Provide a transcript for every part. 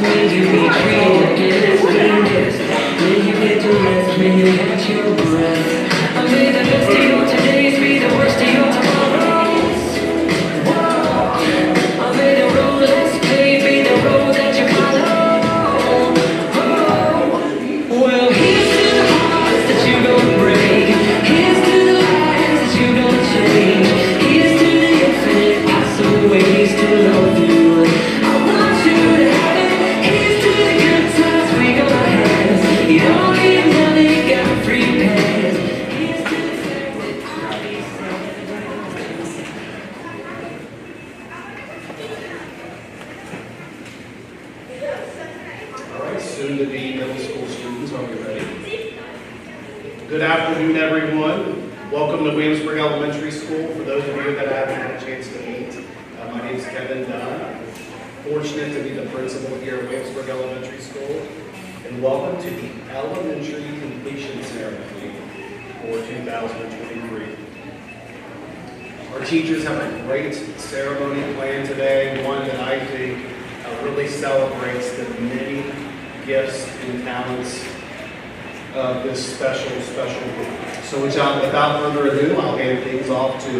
when you be treated like an genius. When you get to rest, when you catch your breath. I made the best of your todays be the worst of your tomorrows. Whoa. I made the road less paved be the road that you follow. Oh. Well, here's to the hearts that you don't break. Here's to the lives that you don't change. Here's to the infinite possible ways to love you. I want you to have it. Here's to the good times we gonna have. You don't need money, got free pass. Here's to the fact that I'll be All right, soon to be middle school students, are we ready? Good afternoon, everyone. Welcome to Williamsburg Elementary School. For those of you that I haven't had a chance to meet, my name is Kevin Dunn. I'm fortunate to be the principal here at Williamsburg Elementary School. And welcome to the elementary completion ceremony for 2023. Our teachers have a great ceremony planned today, one that I think really celebrates the many gifts and talents of this special group. So without further ado, I'll hand things off to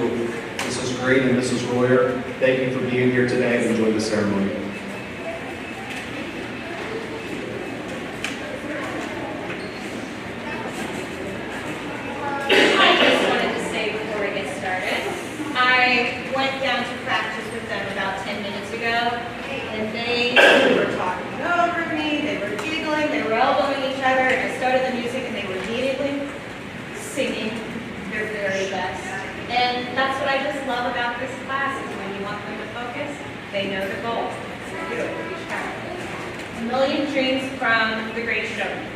Mrs. Green and Mrs. Royer. Thank you for being here today and enjoy the ceremony. I just wanted to say before we get started, I went down to practice with them about 10 minutes ago, and they were talking over me, they were giggling, they were elbowing each other, and I started the music, and they were immediately singing their very best. And that's what I just love about this class, is when you want them to focus, they know the goal. Do it for each time. A Million Dreams from The Great Showman.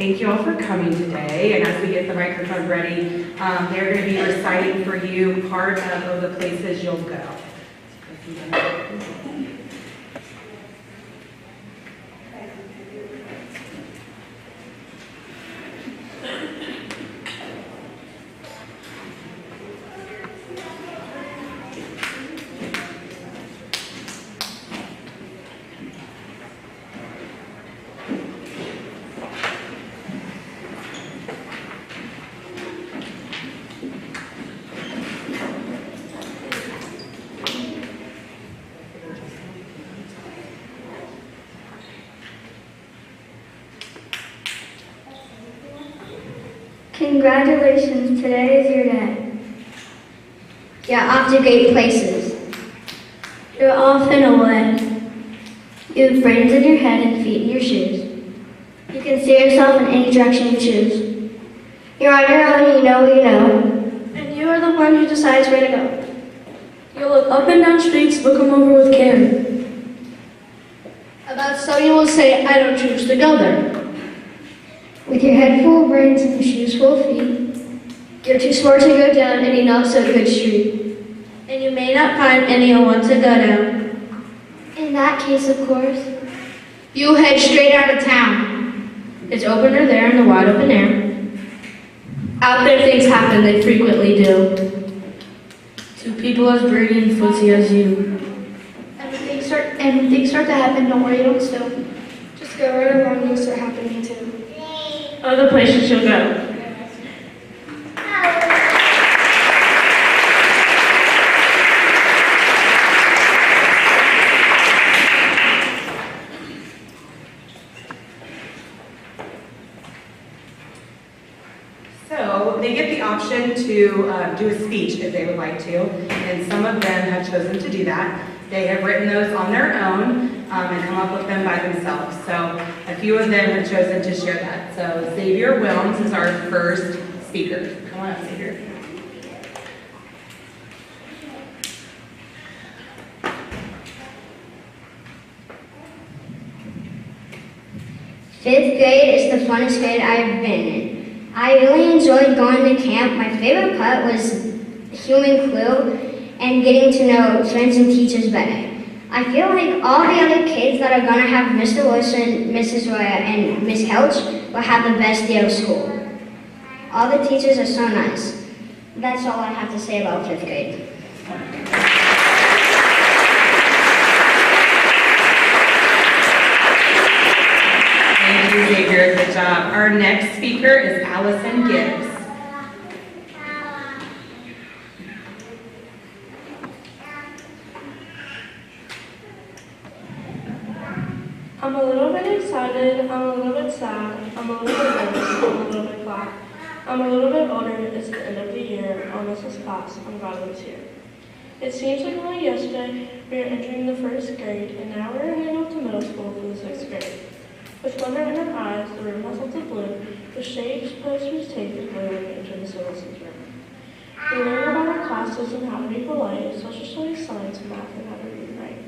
thank you all for coming today. And as we get the microphone ready, they're going to be reciting for you part of the places you'll go. Congratulations, today is your day. You're off to great places. You're off and away. You have brains in your head and feet in your shoes. You can steer yourself in any direction you choose. You're on your own and you know what you know. And you are the one who decides where to go. You look up and down streets, look them over with care. About some you will say, I don't choose to go there. With your head full of brains and your shoes full of feet, you're too smart to go down any not-so-good street. And you may not find any you want to go down. In that case, of course, you head straight out of town. It's opener there in the wide open air. Out there things happen, they frequently do. To people as brainy and footsy as you. And when things start to happen, don't worry, don't still. Just go right along, you'll start happening too. Other places you'll go. So they get the option to do a speech if they would like to, and some of them have chosen to do that. They have written those on their own and come up with them by themselves. So a few of them have chosen to share that. So Xavier Wilms is our first speaker. Come on up, Xavier. Fifth grade is the funnest grade I've been in. I really enjoyed going to camp. My favorite part was human clue and getting to know friends and teachers better. I feel like all the other kids that are going to have Mr. Wilson, Mrs. Roya, and Miss Couch will have the best day of school. All the teachers are so nice. That's all I have to say about fifth grade. Thank you, Xavier. Good job. Our next speaker is Allison Gibbs. I'm a little bit excited, I'm a little bit sad, I'm a little bit nervous, I'm a little bit glad. I'm a little bit older, it's the end of the year, almost this class, I'm glad it's here. It seems like only yesterday we are entering the first grade, and now we're heading off to middle school for the sixth grade. With wonder in our eyes, the room has lots of blue, the shapes, posters, tape, and blue when we enter the citizens room. We learn about our classes and how to be polite, social studies, science, math, and how to read and write.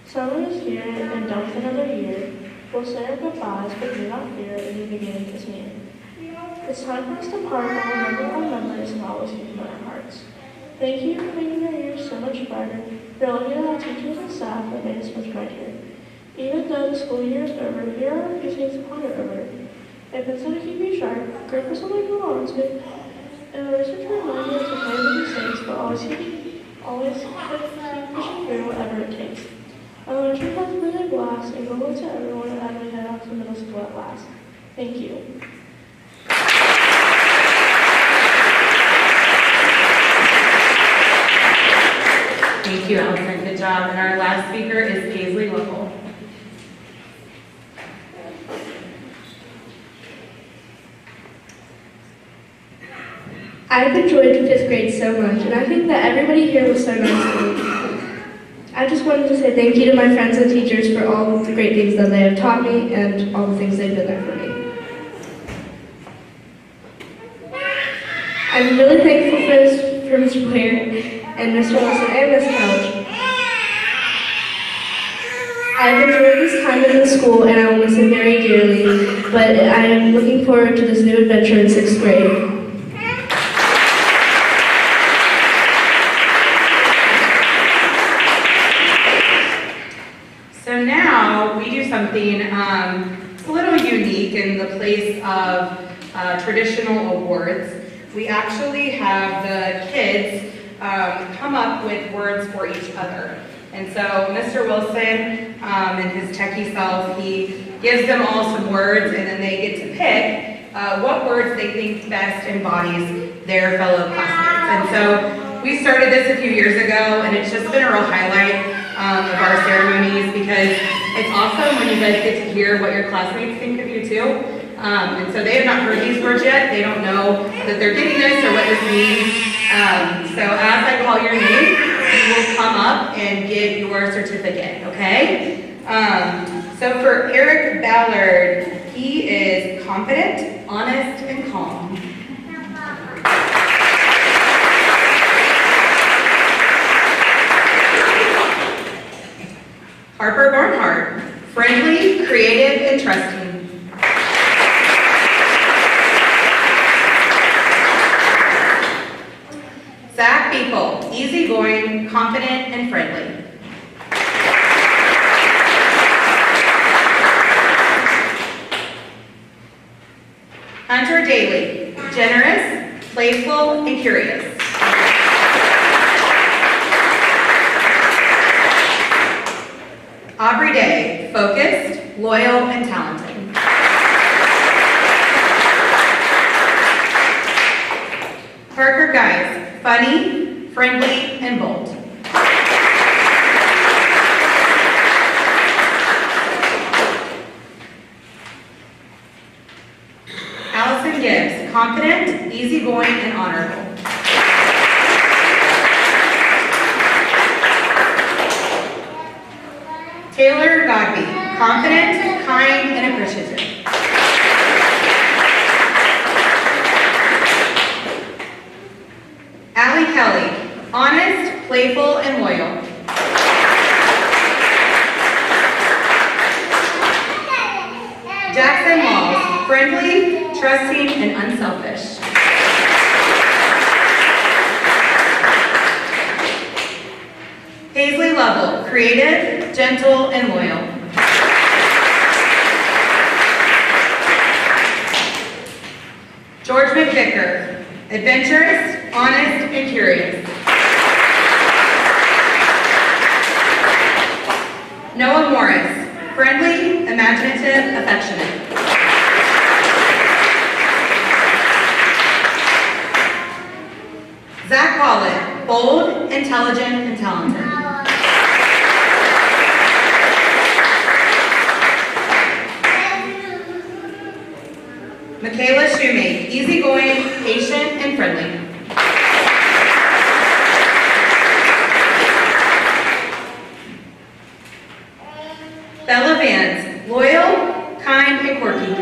Summer is here, and done with another year. We'll say our goodbyes, but do not fear, a new beginning is near. It's time for us to part, but remember our memories and always keep them in our hearts. Thank you for making our years so much brighter. We're lucky to have teachers and staff that made us much brighter. Even though the school year is over, here are a few things to ponder over. A pencil to keep you sharp, grip for something to hold on to, and a research reminder to play with mistakes, but always keep pushing through whatever it takes. Elementary has been a blast, and good luck to everyone as we head off to middle school at last. Thank you. Thank you, Allison. Good job. And our last speaker is Paisley Lovell. I've enjoyed fifth grade so much, and I think that everybody here was so nice to me. I just wanted to say thank you to my friends and teachers for all the great things that they have taught me and all the things they've been there for me. I'm really thankful for Mr. Blair and Mr. Wilson and Miss Couch. I've enjoyed this time in the school and I will miss it very dearly, but I am looking forward to this new adventure in 6th grade. So now we do something a little unique in the place of traditional awards. We actually have the kids come up with words for each other. And so Mr. Wilson and his techie self, he gives them all some words and then they get to pick what words they think best embodies their fellow classmates. And so we started this a few years ago and it's just been a real highlight of our ceremonies because it's awesome when you guys get to hear what your classmates think of you too. And so they have not heard these words yet. They don't know that they're getting this or what this means. So as I call your name, you will come up and get your certificate, okay? So for Eric Ballard, he is confident, honest, and calm. Harper Barnhart, friendly, creative, and trusting. Zach Beeple, easygoing, confident, and friendly. Hunter Daly, generous, playful, and curious. Aubrey Day, focused, loyal, and talented. Parker Guys, funny, friendly, and bold. Allison Gibbs, confident, easygoing, and honorable. Taylor Godby, confident, kind, and appreciative. Allie Kelly, honest, playful, and loyal. Jackson Walls, friendly, trusting, and unselfish. Paisley Lovell, creative, gentle, and loyal. George McVicker, adventurous, honest, and curious. Noah Morris, friendly, imaginative, affectionate. Zach Pollitt, bold, intelligent, and talented. Michaela Shoemake, easygoing, patient, and friendly. Bella Vance, loyal, kind, and quirky.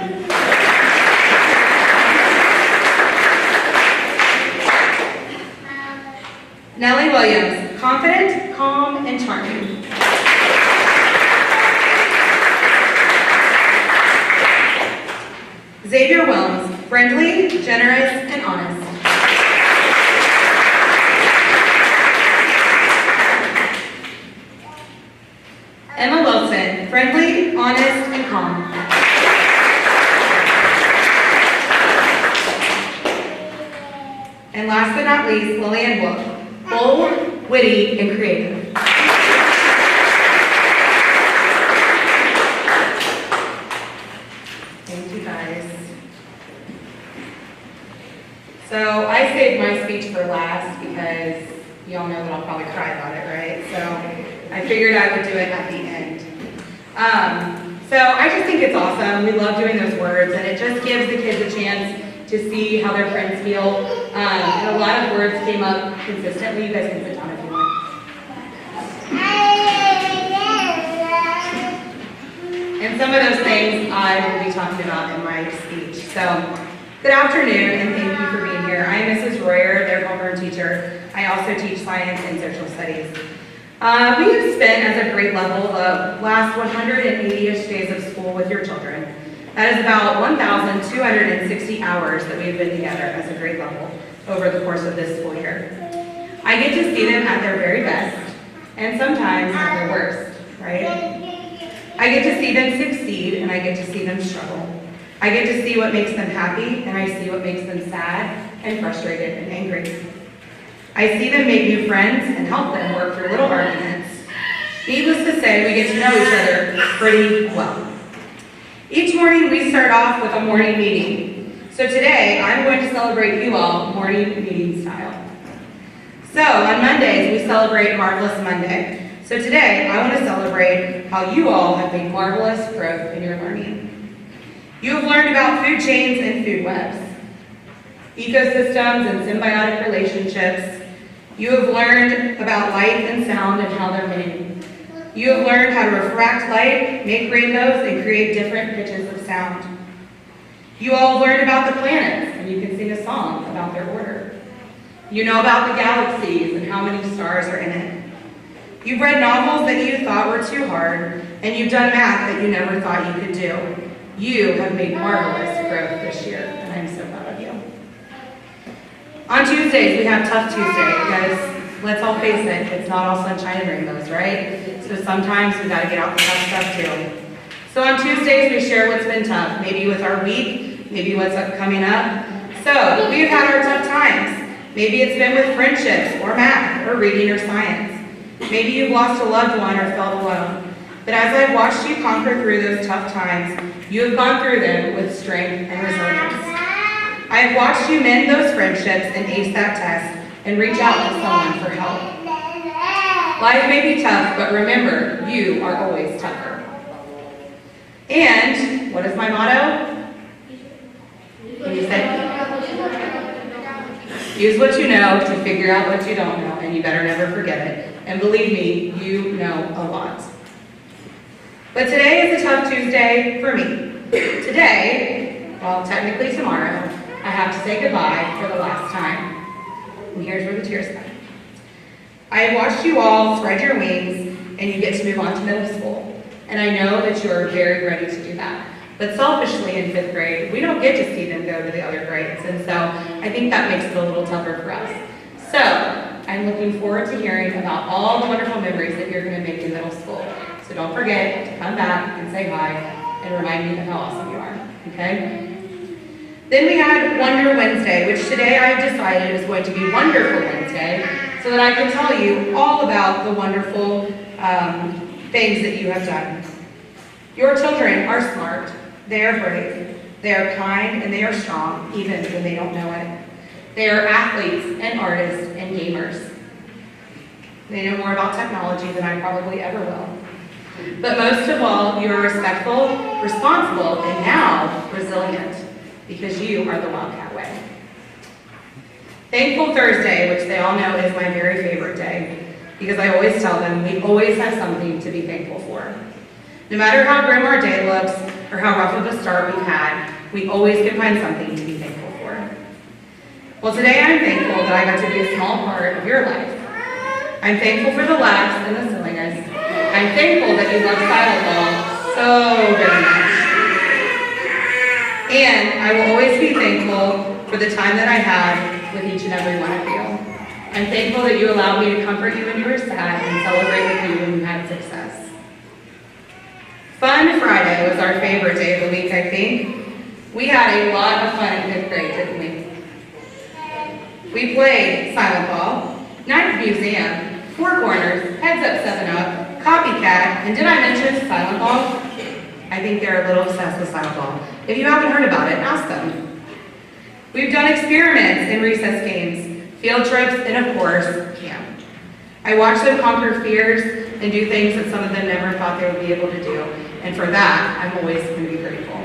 Nellie Williams, confident, calm, and charming. Xavier Wilms, friendly, generous, and honest. Emma Wilson, friendly, honest, and calm. And last but not least, Lillian Wolf, bold, witty, and creative. Thank you guys. So I saved my speech for last because y'all know that I'll probably cry about it, right? So I figured I would do it at the end. So I just think it's awesome. We love doing those words, and it just gives the kids a chance to see how their friends feel. And a lot of words came up consistently. You guys can sit down if you want. And some of those things I will be talking about in my speech. So good afternoon, and thank you for being here. I am Mrs. Royer, their homeroom teacher. I also teach science and social studies. We have spent as a grade level the last 180-ish days of school with your children. That is about 1,260 hours that we've been together as a grade level over the course of this school year. I get to see them at their very best, and sometimes at their worst, right? I get to see them succeed, and I get to see them struggle. I get to see what makes them happy, and I see what makes them sad and frustrated and angry. I see them make new friends and help them work through little arguments. Needless to say, we get to know each other pretty well. Each morning we start off with a morning meeting. So today I'm going to celebrate you all morning meeting style. So on Mondays we celebrate Marvelous Monday. So today I want to celebrate how you all have made marvelous growth in your learning. You have learned about food chains and food webs, ecosystems and symbiotic relationships. You have learned about light and sound and how they're made. You have learned how to refract light, make rainbows, and create different pitches of sound. You all have learned about the planets, and you can sing a song about their order. You know about the galaxies and how many stars are in it. You've read novels that you thought were too hard, and you've done math that you never thought you could do. You have made marvelous growth this year, and I'm so proud of you. On Tuesdays, we have Tough Tuesday, because let's all face it, it's not all sunshine and rainbows, right? So sometimes we gotta get out the tough stuff too. So on Tuesdays, we share what's been tough, maybe with our week, maybe what's coming up. So we've had our tough times. Maybe it's been with friendships, or math, or reading, or science. Maybe you've lost a loved one or felt alone. But as I've watched you conquer through those tough times, you have gone through them with strength and resilience. I have watched you mend those friendships and ace that test and reach out to someone for help. Life may be tough, but remember, you are always tougher. And what is my motto? Can you say? Use what you know to figure out what you don't know, and you better never forget it. And believe me, you know a lot. But today is a tough Tuesday for me. Today, well, technically tomorrow, I have to say goodbye for the last time. And here's where the tears come. I have watched you all spread your wings, and you get to move on to middle school. And I know that you are very ready to do that. But selfishly in 5th grade, we don't get to see them go to the other grades. And so I think that makes it a little tougher for us. So I'm looking forward to hearing about all the wonderful memories that you're going to make in middle school. So don't forget to come back and say hi and remind me of how awesome you are, okay? Then we had Wonder Wednesday, which today I have decided is going to be Wonderful Wednesday, so that I can tell you all about the wonderful things that you have done. Your children are smart, they are brave, they are kind, and they are strong, even when they don't know it. They are athletes and artists and gamers. They know more about technology than I probably ever will. But most of all, you are respectful, responsible, and now resilient, because you are the Wildcat way. Thankful Thursday, which they all know is my very favorite day, because I always tell them we always have something to be thankful for. No matter how grim our day looks or how rough of a start we've had, we always can find something to be thankful for. Well, today I'm thankful that I got to be a small part of your life. I'm thankful for the laughs and the silliness. I'm thankful that you love Silent Ball so very much. And I will always be thankful for the time that I had with each and every one of you. I'm thankful that you allowed me to comfort you when you were sad and celebrate with you when you had success. Fun Friday was our favorite day of the week, I think. We had a lot of fun in 5th grade, didn't we? We played Silent Ball, Ninth Museum, Four Corners, Heads Up 7-Up, Copycat, and did I mention Silent Ball? I think they're a little obsessed with Silent Ball. If you haven't heard about it, ask them. We've done experiments in recess games, field trips, and of course, camp. I watched them conquer fears and do things that some of them never thought they would be able to do. And for that, I'm always going to be grateful.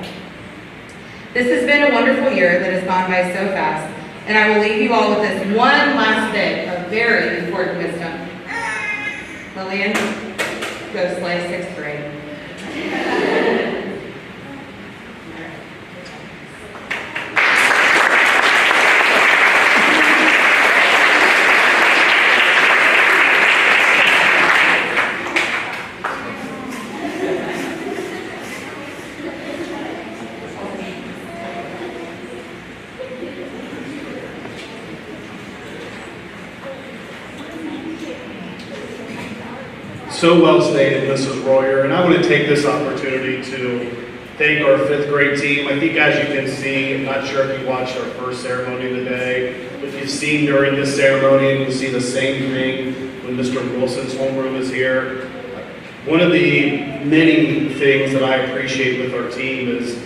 This has been a wonderful year that has gone by so fast, and I will leave you all with this one last bit of very important wisdom. Lillian, go slay 6th grade. So well stated, Mrs. Royer, and I want to take this opportunity to thank our 5th grade team. I think as you can see, I'm not sure if you watched our first ceremony today, but you've seen during this ceremony, and you see the same thing when Mr. Wilson's homeroom is here. One of the many things that I appreciate with our team is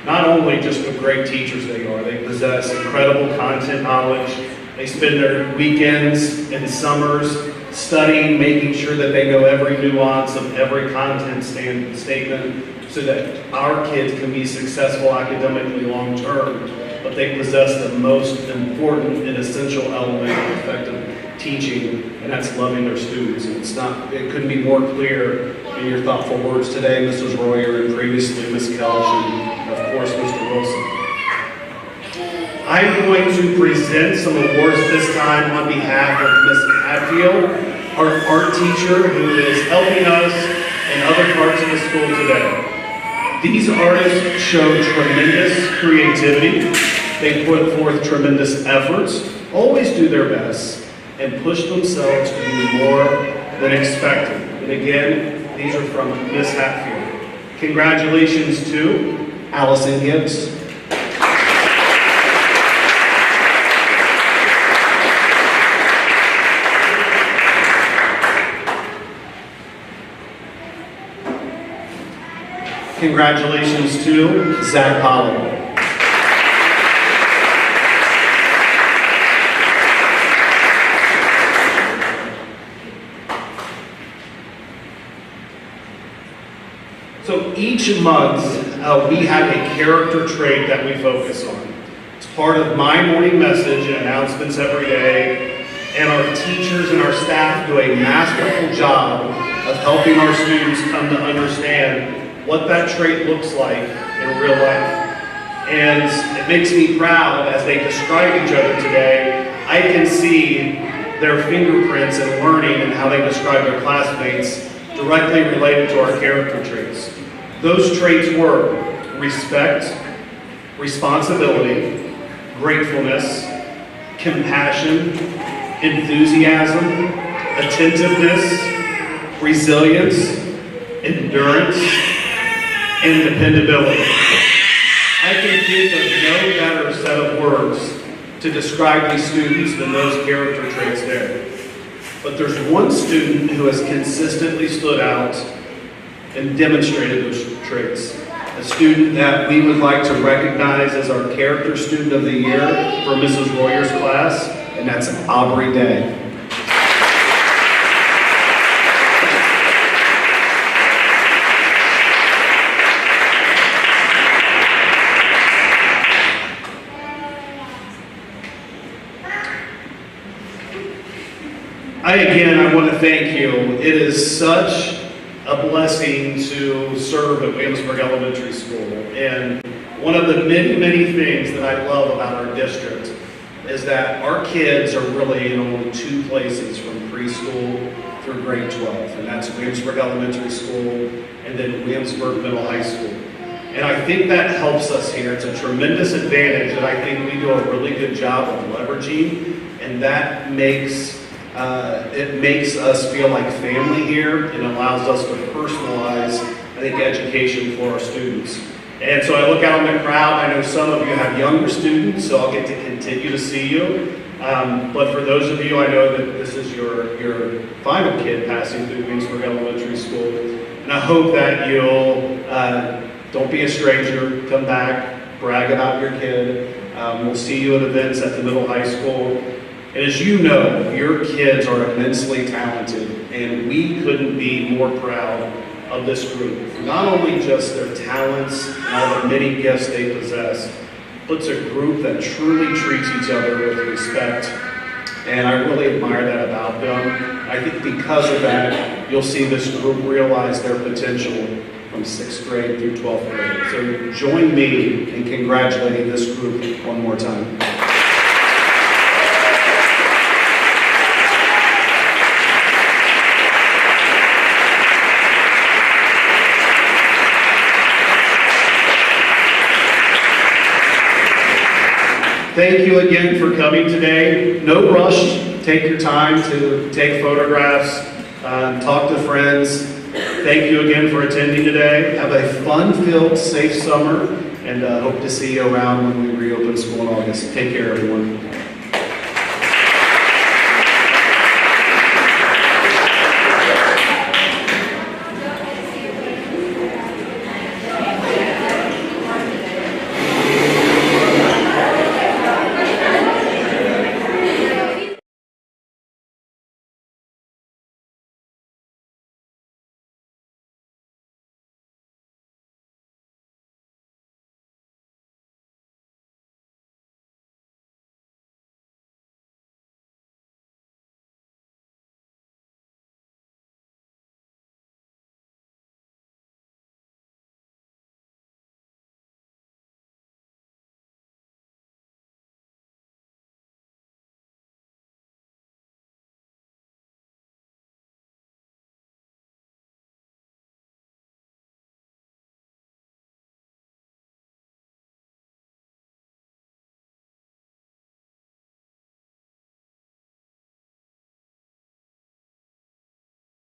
not only just what great teachers they are, they possess incredible content knowledge. They spend their weekends and summers studying, making sure that they know every nuance of every content statement so that our kids can be successful academically long term. But they possess the most important and essential element of effective teaching, and that's loving their students. And it couldn't be more clear in your thoughtful words today, Mrs. Royer, and previously Ms. Kelch, and of course, Mr. Wilson. I'm going to present some awards this time on behalf of Ms. Hadfield, our art teacher who is helping us in other parts of the school today. These artists show tremendous creativity. They put forth tremendous efforts, always do their best, and push themselves to do more than expected. And again, these are from Ms. Hatfield. Congratulations to Allison Gibbs. Congratulations to Zach Holloway. So each month, we have a character trait that we focus on. It's part of my morning message and announcements every day, and our teachers and our staff do a masterful job of helping our students come to understand what that trait looks like in real life. And it makes me proud as they describe each other today. I can see their fingerprints in learning and how they describe their classmates directly related to our character traits. Those traits were respect, responsibility, gratefulness, compassion, enthusiasm, attentiveness, resilience, endurance, and dependability. I can think of no better set of words to describe these students than those character traits there. But there's one student who has consistently stood out and demonstrated those traits. A student that we would like to recognize as our character student of the year for Mrs. Royer's class, and that's Aubrey Day. I want to thank you. It is such a blessing to serve at Williamsburg Elementary School. And one of the many, many things that I love about our district is that our kids are really in only 2 places from preschool through grade 12. And that's Williamsburg Elementary School and then Williamsburg Middle High School. And I think that helps us here. It's a tremendous advantage that I think we do a really good job of leveraging, and that makes it makes us feel like family here and allows us to personalize, I think, education for our students. And so I look out on the crowd. I know some of you have younger students, so I'll get to continue to see you. But for those of you, I know that this is your final kid passing through Williamsburg Elementary School. And I hope that you'll, don't be a stranger, come back, brag about your kid. We'll see you at events at the middle high school. And as you know, your kids are immensely talented, and we couldn't be more proud of this group. Not only just their talents and all the many gifts they possess, but it's a group that truly treats each other with respect. And I really admire that about them. I think because of that, you'll see this group realize their potential from 6th grade through 12th grade. So join me in congratulating this group one more time. Thank you again for coming today. No rush. Take your time to take photographs. talk to friends. Thank you again for attending today. Have a fun-filled, safe summer, and hope to see you around when we reopen school in August. Take care, everyone.